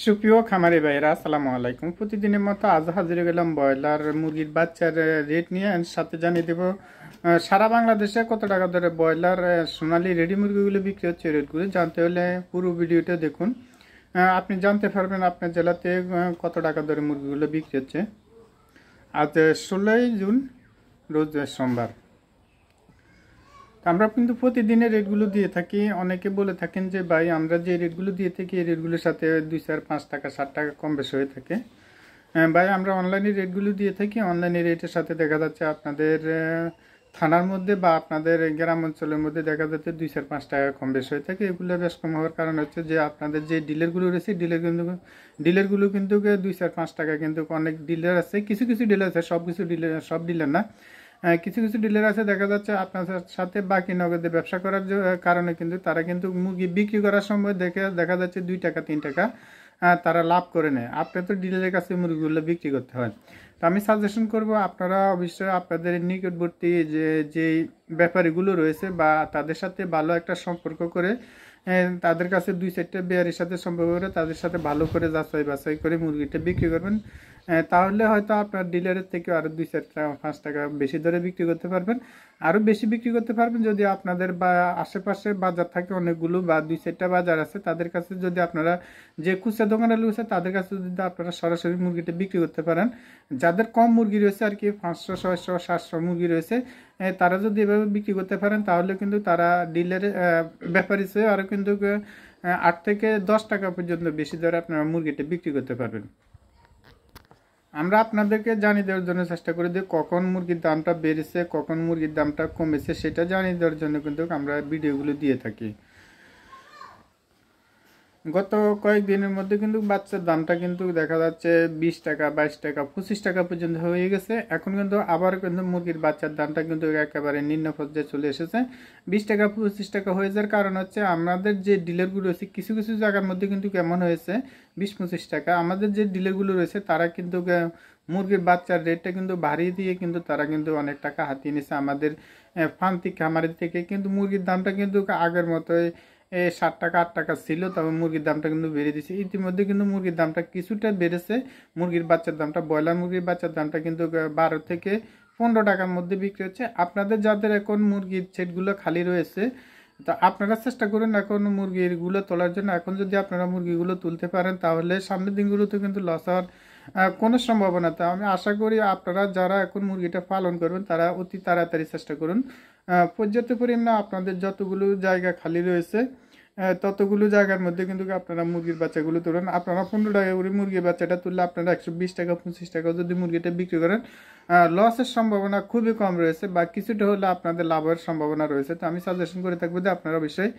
সুপ্রিয় খামারি ভাইরা, আসসালামু আলাইকুম। প্রতিদিনের মতো আজ হাজির হয়ে গেলাম ব্রয়লার মুরগির বাচ্চার রেট নিয়ে। সাথে জানিয়ে দেব সারা বাংলাদেশে কত টাকা ধরে ব্রয়লার সোনালী রেডি মুরগিগুলো বিক্রি হচ্ছে। রেটগুলো জানতে হলে পুরো ভিডিওটা দেখুন। আপনি জানতে পারবেন আপনার জেলাতে কত টাকা ধরে মুরগিগুলো বিক্রি হচ্ছে। আজ 16 জুন, রোজ সোমবার। আমরা কিন্তু প্রতিদিনের রেটগুলো দিয়ে থাকি। অনেকে বলে থাকেন যে ভাই, আমরা যে রেটগুলো দিয়ে থাকি এই রেটগুলোর সাথে 2, 4, 5 টাকা 7 টাকা কম বেশি হয়ে থাকে। ভাই, আমরা অনলাইনে রেটগুলো দিয়ে থাকি। অনলাইনে রেটের সাথে দেখা যাচ্ছে আপনাদের থানার মধ্যে বা আপনাদের গ্রাম অঞ্চলের মধ্যে দেখা যাচ্ছে 2, 4, 5 টাকা কম বেশি হয়ে থাকে। এগুলো বেশ কম হওয়ার কারণ হচ্ছে যে আপনাদের যে ডিলারগুলো রয়েছে ডিলারগুলো কিন্তু 2, 4, 5 টাকা কিন্তু অনেক ডিলার আছে। কিছু কিছু ডিলার আছে, সব ডিলার না। কিছু কিছু ডিলার আছে দেখা যাচ্ছে আপনার সাথে বাকি নগদে ব্যবসা করার কারণে কিন্তু তারা কিন্তু মুরগি বিক্রি করার সময় দেখা যাচ্ছে 2 টাকা 3 টাকা তারা লাভ করে নেয়। আপনি তো ডিলারের কাছে মুরগিগুলো বিক্রি করতে হয়। তো আমি সাজেশন করব আপনারা অবশ্যই আপনাদের নিকটবর্তী যে ব্যাপারীগুলো রয়েছে বা তাদের সাথে ভালো একটা সম্পর্ক করে তাদের কাছে 2-4টা বেয়ারির সাথে সম্পর্ক করে তাদের সাথে ভালো করে যাচাই বাছাই করে মুরগিটা বিক্রি করবেন। তাহলে হয়তো আপনার ডিলারের থেকে আরও 2, 4 টাকা 5 টাকা বেশি দরে বিক্রি করতে পারবেন। আরও বেশি বিক্রি করতে পারবেন যদি আপনাদের বা আশেপাশে বাজার থাকে অনেকগুলো বা 2-4টা বাজার আছে, তাদের কাছে যদি আপনারা যে খুচরা দোকানে রয়েছে তাদের কাছে যদি আপনারা সরাসরি মুরগিটা বিক্রি করতে পারেন। যাদের কম মুরগি রয়েছে আর কি, 500, 600, 700 মুরগি রয়েছে, তারা যদি এভাবে বিক্রি করতে পারেন তাহলে কিন্তু তারা ডিলারের ব্যাপারী চেয়ে আরও কিন্তু 8 থেকে 10 টাকা পর্যন্ত বেশি দরে আপনারা মুরগিটা বিক্রি করতে পারবেন। আমরা আপনাদেরকে জানিয়ে দেওয়ার জন্য চেষ্টা করি যে কখন মুরগির দামটা বেড়েছে, কখন মুরগির দামটা কমেছে, সেটা জানিয়ে দেওয়ার জন্য কিন্তু আমরা ভিডিওগুলো দিয়ে থাকি। গত কয়েকদিনের মধ্যে কিন্তু বাচ্চার দামটা কিন্তু দেখা যাচ্ছে 20 টাকা, 22 টাকা, 25 টাকা পর্যন্ত হয়ে গেছে। এখন কিন্তু আবার কিন্তু মুরগির বাচ্চার দামটা কিন্তু একেবারে নিম্ন পর্যায়ে চলে এসেছে। 20 টাকা 25 টাকা হয়ে যাওয়ার কারণ হচ্ছে আমাদের যে ডিলারগুলো রয়েছে কিছু কিছু জায়গার মধ্যে কিন্তু কেমন হয়েছে 20-25 টাকা। আমাদের যে ডিলারগুলো রয়েছে তারা কিন্তু মুরগির বাচ্চার রেটটা কিন্তু বাড়িয়ে দিয়ে কিন্তু তারা কিন্তু অনেক টাকা হাতিয়ে নিয়েছে আমাদের প্রান্তিক খামারের থেকে। কিন্তু মুরগির দামটা কিন্তু আগের মতোই 7 টাকা 8 টাকা ছিল, তবে মুরগির দামটা কিন্তু বেড়ে দিয়েছে। ইতিমধ্যে কিন্তু মুরগির দামটা কিছুটা বেড়েছে। মুরগির বাচ্চার দামটা, ব্রয়লার মুরগির বাচ্চার দামটা কিন্তু 12 থেকে 15 টাকার মধ্যে বিক্রি হচ্ছে। আপনাদের যাদের এখন মুরগির সেটগুলো খালি রয়েছে, তো আপনারা চেষ্টা করুন এখন মুরগিগুলো তোলার জন্য। এখন যদি আপনারা মুরগিগুলো তুলতে পারেন তাহলে সামনের দিনগুলোতে কিন্তু লস হওয়ার কোনো সম্ভাবনা। তো আমি আশা করি আপনারা যারা এখন মুরগিটা পালন করবেন তারা অতি তাড়াতাড়ি চেষ্টা করুন। পর্যাপ্ত পরিমাণে আপনাদের যতগুলো জায়গা খালি রয়েছে ততগুলো জায়গার মধ্যে কিন্তু আপনারা মুরগির বাচ্চাগুলো তুলেন। আপনারা 15 টাকা করে মুরগির বাচ্চাটা তুললে আপনারা 120 টাকা 25 টাকা যদি মুরগিটা বিক্রি করেন, লসের সম্ভাবনা খুবই কম রয়েছে বা কিছুটা হলে আপনাদের লাভের সম্ভাবনা রয়েছে। তো আমি সাজেশন করে থাকবো যে আপনারা অবশ্যই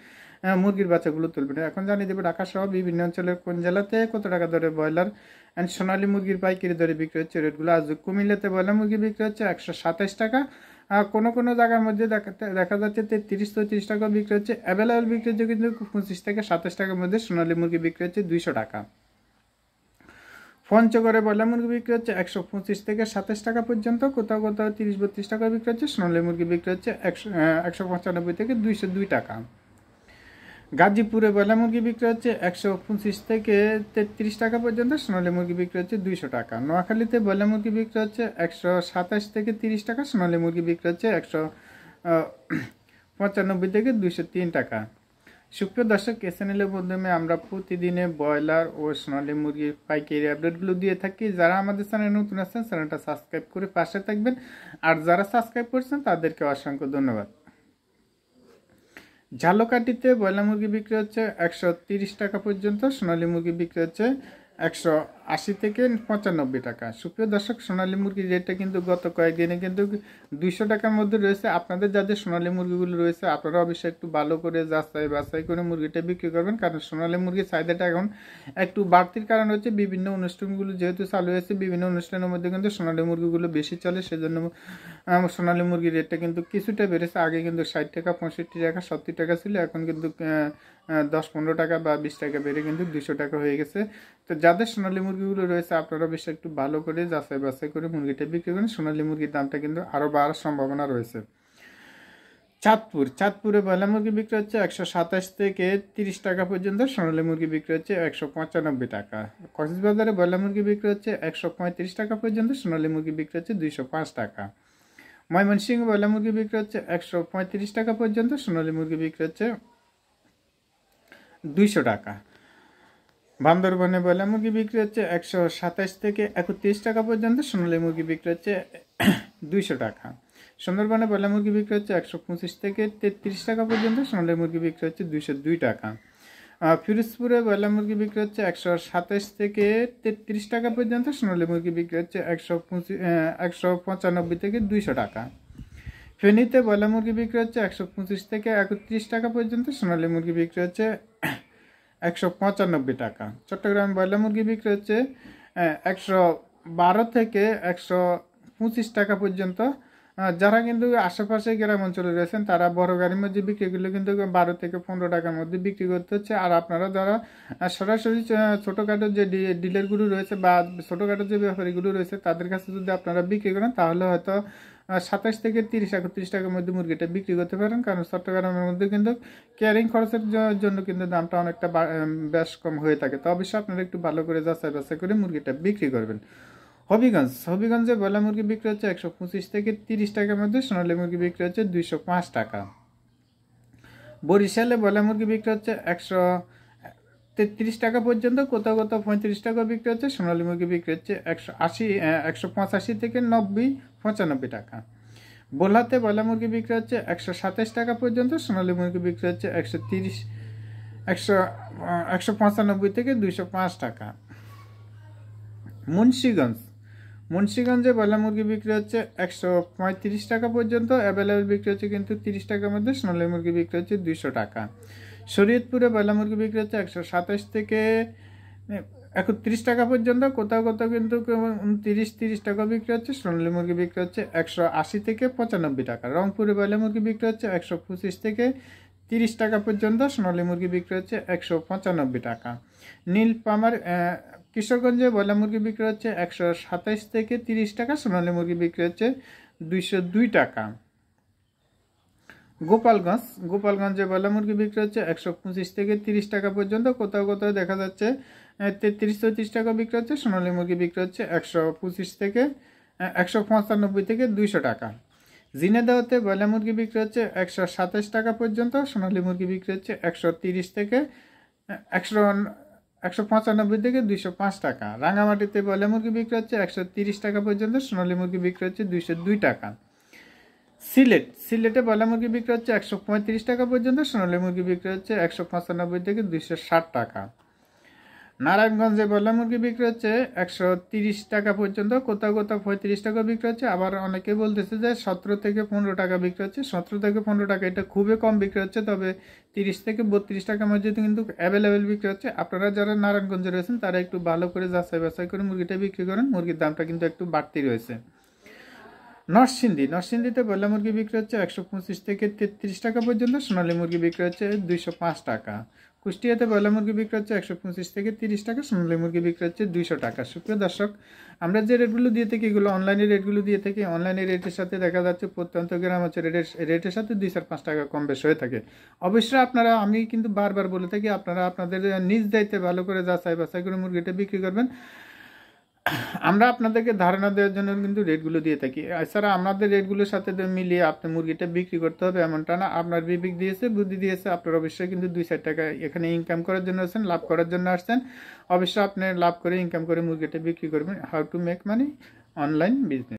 মুরগির বাচ্চাগুলো তুলবেন। এখন জানিয়ে দেবো ঢাকা সহ বিভিন্ন অঞ্চলের কোন জেলাতে কত টাকা দরে ব্রয়লার অ্যান্ড সোনালী মুরগির পাইকারি দরে বিক্রি হচ্ছে রেটগুলো। আজ কুমিল্লাতে ব্রয়লার মুরগি বিক্রি হচ্ছে 127 টাকা। কোনো কোনো জায়গার মধ্যে দেখা যাচ্ছে 33-34 টাকা বিক্রি হচ্ছে। অ্যাভেলেবেল বিক্রি হচ্ছে কিন্তু 25 থেকে 27 টাকার মধ্যে সোনালী মুরগি বিক্রি হচ্ছে 200 টাকা। পঞ্চগড়ে ব্রয়লার মুরগি বিক্রি হচ্ছে 125 থেকে 27 টাকা পর্যন্ত। কোথাও কোথাও 30-32 টাকা বিক্রি হচ্ছে। সোনালী মুরগি বিক্রি হচ্ছে 195 থেকে 202 টাকা। গাজীপুরে ব্রয়লার মুরগি বিক্রি হচ্ছে 125 থেকে 33 টাকা পর্যন্ত। সোনালী মুরগি বিক্রি হচ্ছে 200 টাকা। নোয়াখালীতে ব্রয়লার মুরগি বিক্রি হচ্ছে 127 থেকে 30 টাকা। সোনালী মুরগি বিক্রি হচ্ছে 195 থেকে 203 টাকা। সুপ্রিয় দর্শক, এই চ্যানেলের মাধ্যমে আমরা প্রতিদিনে ব্রয়লার ও সোনালী মুরগির পাইকারি আপডেটগুলো দিয়ে থাকি। যারা আমাদের চ্যানেলে নতুন আছেন চ্যানেলটা সাবস্ক্রাইব করে পাশে থাকবেন, আর যারা সাবস্ক্রাইব করছেন তাদেরকে অসংখ্য ধন্যবাদ। ঝালকাঠিতে ব্রয়লার মুরগি বিক্রি হচ্ছে 130 টাকা পর্যন্ত। সোনালী মুরগি বিক্রি হচ্ছে 180 থেকে 95 টাকা। সুপ্রিয় দর্শক, সোনালী মুরগির রেটটা কিন্তু গত কয়েকদিনে কিন্তু 200 টাকার মধ্যে রয়েছে। আপনাদের যাদের সোনালী মুরগিগুলো রয়েছে আপনারা অবশ্যই একটু ভালো করে যাচাই বাছাই করে মুরগিটা বিক্রি করবেন, কারণ সোনালী মুরগির চাহিদাটা এখন একটু বাড়তির কারণ হচ্ছে বিভিন্ন অনুষ্ঠানগুলো যেহেতু চালু হয়েছে, বিভিন্ন অনুষ্ঠানের মধ্যে কিন্তু সোনালী মুরগিগুলো বেশি চলে, সেজন্য সোনালী মুরগির রেটটা কিন্তু কিছুটা বেড়েছে। আগে কিন্তু 60 টাকা 65 টাকা 70 টাকা ছিল, এখন কিন্তু 10-15 টাকা বা 20 টাকা বেড়ে কিন্তু 200 টাকা হয়ে গেছে। তো যাদের সোনালী মুরগিগুলো রয়েছে আপনারা বেশ একটু ভালো করে যাচাই বাছাই করে মুরগিটা বিক্রি করেন। সোনালী মুরগির দামটা কিন্তু আরও বাড়ার সম্ভাবনা রয়েছে। চাঁদপুরে ব্রয়লার মুরগি বিক্রি হচ্ছে 127 থেকে 30 টাকা পর্যন্ত, সোনালী মুরগি বিক্রি হচ্ছে 195 টাকা। কক্সবাজারে ব্রয়লার মুরগি বিক্রি হচ্ছে 135 টাকা পর্যন্ত, সোনালী মুরগি বিক্রি হচ্ছে 205 টাকা। ময়মনসিংহ ব্রয়লার মুরগি বিক্রি হচ্ছে 135 টাকা পর্যন্ত, সোনালী মুরগি বিক্রি হচ্ছে 200 টাকা। বান্দরবনে ব্রয়লার মুরগি বিক্রি হচ্ছে 127 থেকে 31 টাকা পর্যন্ত, সোনালী মুরগি বিক্রি হচ্ছে 200 টাকা। সুন্দরবনে ব্রয়লার মুরগি বিক্রি হচ্ছে 125 থেকে 33 টাকা পর্যন্ত, সোনালী মুরগি বিক্রি হচ্ছে 202 টাকা। ফিরোজপুরে ব্রয়লার মুরগি বিক্রি হচ্ছে 127 থেকে 33 টাকা পর্যন্ত, সোনালী মুরগি বিক্রি হচ্ছে 195 থেকে 200 টাকা। ফেনীতে ব্রয়লার মুরগি বিক্রি হচ্ছে 125 থেকে 31 টাকা পর্যন্ত, সোনালী মুরগি বিক্রি হচ্ছে 195 টাকা। চট্টগ্রাম ব্রয়লার মুরগি বিক্রি হচ্ছে 112 থেকে 125 টাকা পর্যন্ত। যারা কিন্তু আশেপাশে গ্রাম অঞ্চলে রয়েছেন তারা বড় গাড়ির মধ্যে বিক্রিগুলো কিন্তু 12 থেকে 15 টাকার মধ্যে বিক্রি করতে হচ্ছে। আর আপনারা যারা সরাসরি ছোটোখাটো যে ডিলারগুলো রয়েছে বা ছোটোখাটো যে ব্যাপারীগুলো রয়েছে তাদের কাছে যদি আপনারা বিক্রি করেন তাহলে হয়তো 27 থেকে 30-31 টাকার মধ্যে মুরগিটা বিক্রি করতে পারেন, কারণ চট্টগ্রামের মধ্যে কিন্তু ক্যারিং খরচের জন্য কিন্তু দামটা অনেকটা বেশ কম হয়ে থাকে। তো অবশ্যই আপনারা একটু ভালো করে যাচাই বাছাই করে মুরগিটা বিক্রি করবেন। হবিগঞ্জে ব্রয়লার মুরগি বিক্রি হচ্ছে 125 থেকে 30 টাকার মধ্যে, সোনালী মুরগি বিক্রি হচ্ছে 205 টাকা। বরিশালে ব্রয়লার মুরগি বিক্রি হচ্ছে 133 টাকা পর্যন্ত, কোথাও 35 টাকা বিক্রি হচ্ছে, সোনালী মুরগি বিক্রি হচ্ছে 185 থেকে 95 টাকা। ভোলাতে ব্রয়লার মুরগি বিক্রি হচ্ছে 127 টাকা পর্যন্ত, সোনালী মুরগি বিক্রি হচ্ছে 195 থেকে 205 টাকা। মুন্সিগঞ্জে ব্রয়লার মুরগি বিক্রি হচ্ছে 135 টাকা পর্যন্ত, অ্যাভেলেবেল বিক্রি হচ্ছে কিন্তু 30 টাকার মধ্যে, সোনালী মুরগি বিক্রি হচ্ছে 200 টাকা। শরীয়তপুরে ব্রয়লার মুরগি বিক্রি হচ্ছে 127 থেকে 31 টাকা পর্যন্ত, কোথাও কিন্তু 29-30 টাকা বিক্রি হচ্ছে, সোনালী মুরগি বিক্রি হচ্ছে 180 থেকে 95 টাকা। রংপুরে ব্রয়লার মুরগি বিক্রি হচ্ছে 125 থেকে 30 টাকা পর্যন্ত, সোনালী মুরগি বিক্রি হচ্ছে 195 টাকা। নীলফামার কিশোরগঞ্জে ব্রয়লার মুরগি বিক্রি হচ্ছে 127 থেকে 30 টাকা, সোনালী মুরগি বিক্রি হচ্ছে 202 টাকা। গোপালগঞ্জে ব্রয়লার মুরগি বিক্রি হচ্ছে 125 থেকে 30 টাকা পর্যন্ত, কোথাও দেখা যাচ্ছে 33-34 টাকা বিক্রি হচ্ছে, সোনালী মুরগি বিক্রি হচ্ছে 125 থেকে 195 থেকে 200 টাকা। ঝিনাইদহতে ব্রয়লার মুরগি বিক্রি হচ্ছে 127 টাকা পর্যন্ত, সোনালী মুরগি বিক্রি হচ্ছে 130 থেকে 195 থেকে 205 টাকা। রাঙামাটিতে ব্রয়লার মুরগি বিক্রি হচ্ছে 130 টাকা পর্যন্ত, সোনালী মুরগি বিক্রি হচ্ছে 202 টাকা। সিলেটে ব্রয়লার মুরগি বিক্রি হচ্ছে 135 টাকা পর্যন্ত, সোনালী মুরগি বিক্রি হচ্ছে 195 থেকে 260 টাকা। নারায়ণগঞ্জে ব্রয়লার মুরগি বিক্রি হচ্ছে 130 টাকা পর্যন্ত, কোথাও 35 টাকা বিক্রি হচ্ছে। আবার অনেকে বলতেছে যে 17 থেকে 15 টাকা বিক্রি হচ্ছে। 17 থেকে 15 টাকা এটা খুবই কম বিক্রি হচ্ছে, তবে 30 থেকে 32 টাকার মধ্যে কিন্তু অ্যাভেলেবেল বিক্রি হচ্ছে। আপনারা যারা নারায়ণগঞ্জে রয়েছেন তারা একটু ভালো করে যাচাই বাছাই করে মুরগিটা বিক্রি করেন, মুরগির দামটা কিন্তু একটু বাড়তি রয়েছে। নরসিংদীতে ব্রয়লার মুরগি বিক্রি হচ্ছে 125 থেকে 33 টাকা পর্যন্ত, সোনালী মুরগি বিক্রি হচ্ছে 205 টাকা। কুষ্টিয়াতে ব্রয়লার মুরগি বিক্রি হচ্ছে 125 থেকে 30 টাকা, সোনালী মুরগি বিক্রি হচ্ছে 200 টাকা। সুপ্রিয় দর্শক, আমরা যে রেটগুলো দিয়ে থাকি এগুলো অনলাইনে রেটগুলো দিয়ে থাকি। অনলাইনে রেটের সাথে দেখা যাচ্ছে প্রত্যন্ত গ্রাম হচ্ছে রেটের সাথে 2-5 টাকা কম বেশ হয়ে থাকে। অবশ্যই আপনারা, আমি কিন্তু বারবার বলে থাকি, আপনারা আপনাদের নিজ দায়িত্বে ভালো করে যাচাই বাছাই করে মুরগিটা বিক্রি করবেন। আমরা আপনাদেরকে ধারণা দেওয়ার জন্য কিন্তু রেটগুলো দিয়ে থাকি। এছাড়া আমাদের রেটগুলোর সাথে মিলিয়ে আপনি মুরগিটা বিক্রি করতে হবে এমনটা না। আপনার বিবেক দিয়েছে, বুদ্ধি দিয়েছে, আপনার অবশ্যই কিন্তু 2-4 টাকা এখানে ইনকাম করার জন্য আসছেন, লাভ করার জন্য আসছেন। অবশ্যই আপনি লাভ করে ইনকাম করে মুরগিটা বিক্রি করবেন। How to make money online business.